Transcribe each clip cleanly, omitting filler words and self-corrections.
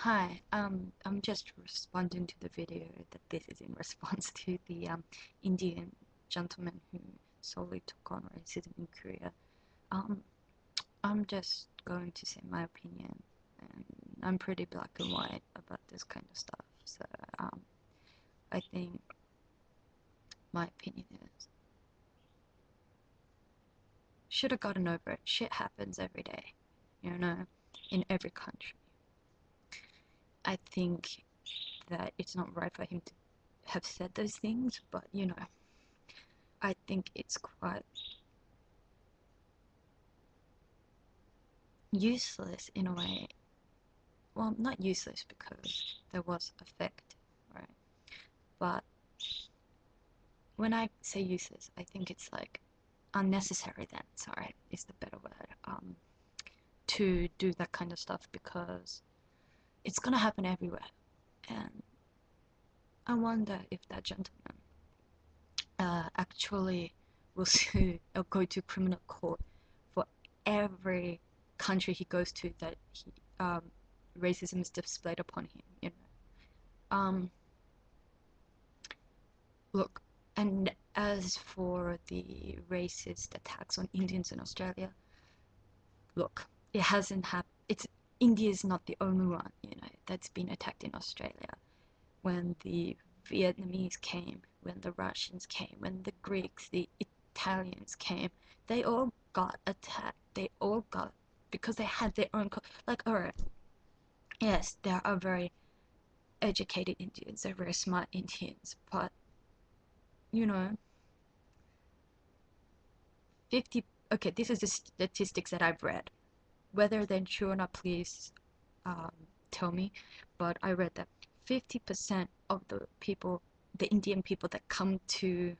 Hi, I'm just responding to the video that this is in response to the Indian gentleman who solely took on racism in Korea. Um, I'm just going to say my opinion, and I'm pretty black and white about this kind of stuff. So I think my opinion is should have gotten over it. Shit happens every day, in every country. I think that it's not right for him to have said those things, but I think it's quite useless in a way. Well, not useless because there was effect, right? But when I say useless, I think it's like unnecessary. Then, sorry, is the better word. To do that kind of stuff because it's gonna happen everywhere, and I wonder if that gentleman actually will sue or go to criminal court for every country he goes to that racism is displayed upon him. Look, and as for the racist attacks on Indians in Australia, look, it hasn't happened. It's India is not the only one, that's been attacked in Australia. When the Vietnamese came, when the Russians came, when the Greeks, the Italians came, they all got attacked. They all got because they had their own like. All right, yes, there are very educated Indians, they're very smart Indians, but you know, 50. Okay, this is the statistics that I've read. Whether they're true or not, please um, tell me. But I read that 50% of the Indian people that come to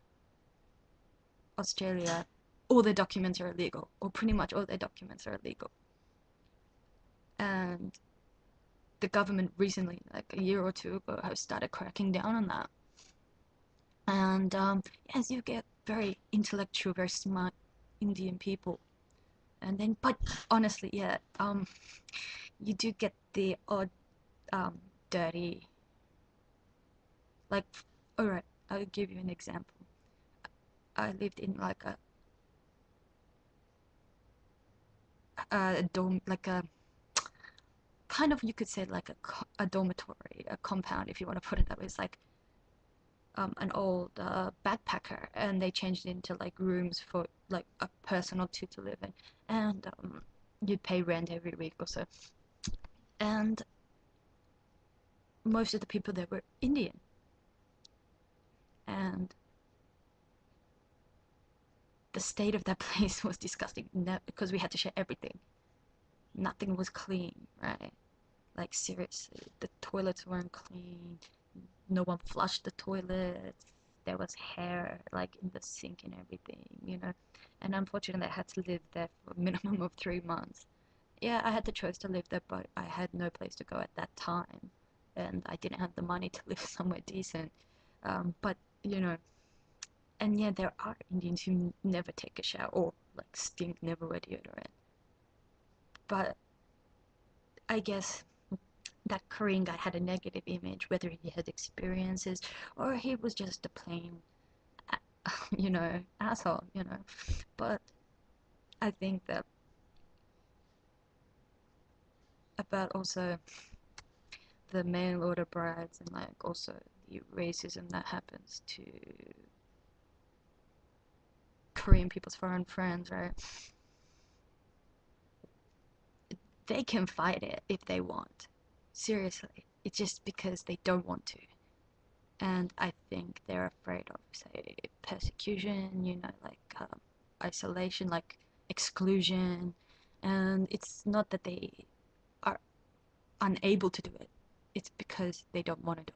Australia, all their documents are illegal, or pretty much all their documents are illegal. And the government recently, like a year or two ago, has started cracking down on that. And yes, you get very intellectual, very smart Indian people. And then, but honestly, yeah, you do get the odd dirty, like, all right, I'll give you an example. I lived in like a dome, like a kind of, you could say like a dormitory, a compound, if you want to put it that way. It's like an old backpacker, and they changed it into like rooms for like a person or two to live in, and you'd pay rent every week or so. And most of the people there were Indian, and the state of that place was disgusting because we had to share everything. Nothing was clean, right? Like seriously, the toilets weren't clean. No one flushed the toilets. There was hair like in the sink and everything. And unfortunately, I had to live there for a minimum of 3 months. Yeah, I had the choice to live there, but I had no place to go at that time, and I didn't have the money to live somewhere decent. But you know, and yeah, there are Indians who never take a shower or like stink, never wear deodorant. But I guess that Korean guy had a negative image, whether he had experiences or he was just a plain, asshole. But I think that about also the mail order brides and like also the racism that happens to Korean people's foreign friends, right? They can fight it if they want. Seriously. It's just because they don't want to. And I think they're afraid of, say, persecution, like isolation, like exclusion. And it's not that they are unable to do it, it's because they don't want to do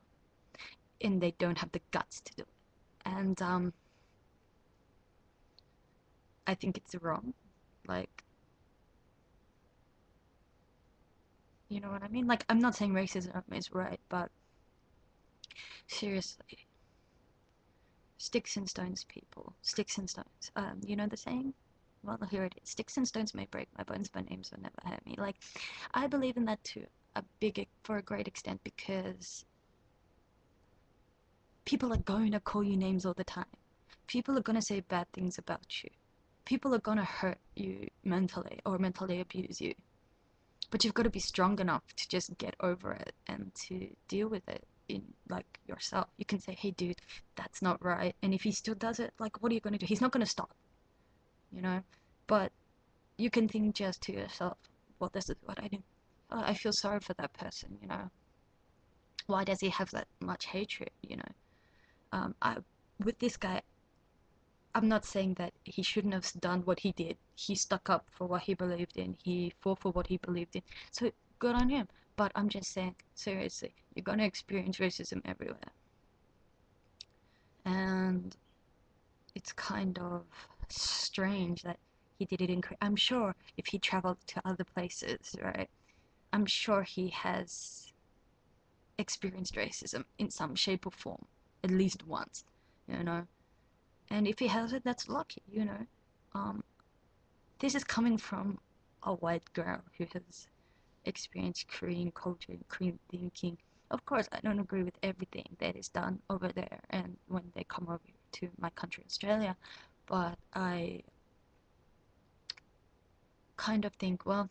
it and they don't have the guts to do it. And I think it's wrong. Like, you know what I mean? Like, I'm not saying racism is right, but seriously, sticks and stones, people. Sticks and stones. You know the saying? Well, here it is. Sticks and stones may break my bones, but names will never hurt me. Like, I believe in that too. for a great extent because people are going to call you names all the time. People are going to say bad things about you. People are going to hurt you mentally or mentally abuse you. But you've got to be strong enough to just get over it and to deal with it in like yourself. You can say, "Hey dude, that's not right." And if he still does it, like what are you going to do? He's not going to stop, you know? But you can think just to yourself, "Well, this is what I do. I feel sorry for that person, you know? Why does he have that much hatred, you know?" I with this guy, I'm not saying that he shouldn't have done what he did. He stuck up for what he believed in. He fought for what he believed in. So good on him. But I'm just saying, seriously, you're gonna experience racism everywhere. And it's kind of strange that he did it in Korea. I'm sure if he traveled to other places, right? I'm sure he has experienced racism in some shape or form, at least once, you know. And if he has it, that's lucky, you know. Um, this is coming from a white girl who has experienced Korean culture and Korean thinking. Of course, I don't agree with everything that is done over there and when they come over to my country, Australia, but I kind of think, well,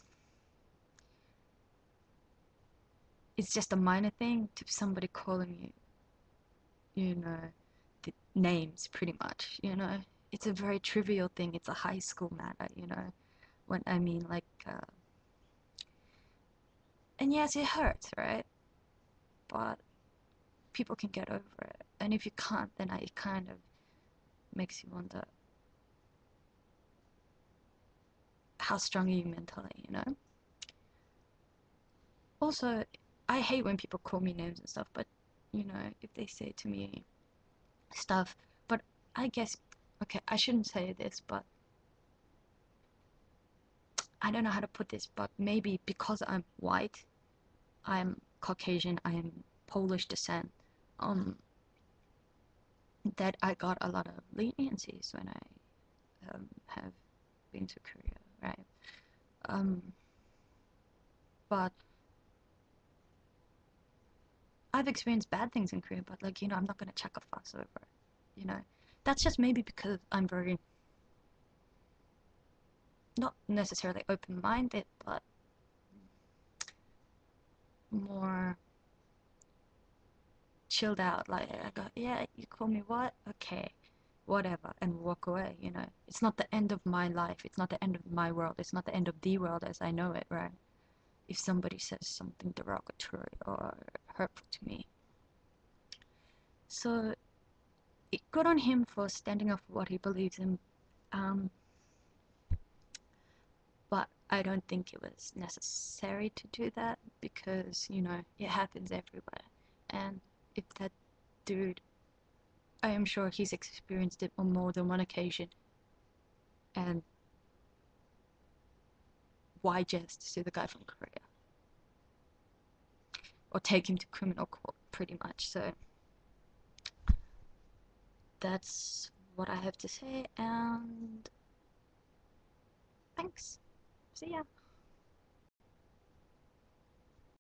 it's just a minor thing to somebody calling you, you know, the names pretty much, you know. It's a very trivial thing. It's a high school matter, you know. When I mean, like, and yes, it hurts, right? But people can get over it. And if you can't, then it kind of makes you wonder how strong are you mentally, you know? Also, I hate when people call me names and stuff, but you know, if they say to me stuff, but I guess, okay, I shouldn't say this, but I don't know how to put this, but maybe because I'm white, I'm Caucasian, I am Polish descent, um, that I got a lot of leniencies when I have been to Korea, right? Um, but I've experienced bad things in Korea, but like, you know, I'm not gonna check a fuss over it, you know. That's just maybe because I'm very not necessarily open-minded, but more chilled out. Like I go, yeah, you call me what? Okay, whatever, and walk away. You know, it's not the end of my life. It's not the end of my world. It's not the end of the world as I know it, right? If somebody says something derogatory or hurtful to me, so good on him for standing up for what he believes in. Um, but I don't think it was necessary to do that because, you know, it happens everywhere. And if that dude, I am sure he's experienced it on more than one occasion, and why just sue the guy from Korea? Or take him to criminal court, pretty much. So that's what I have to say, and thanks. See ya.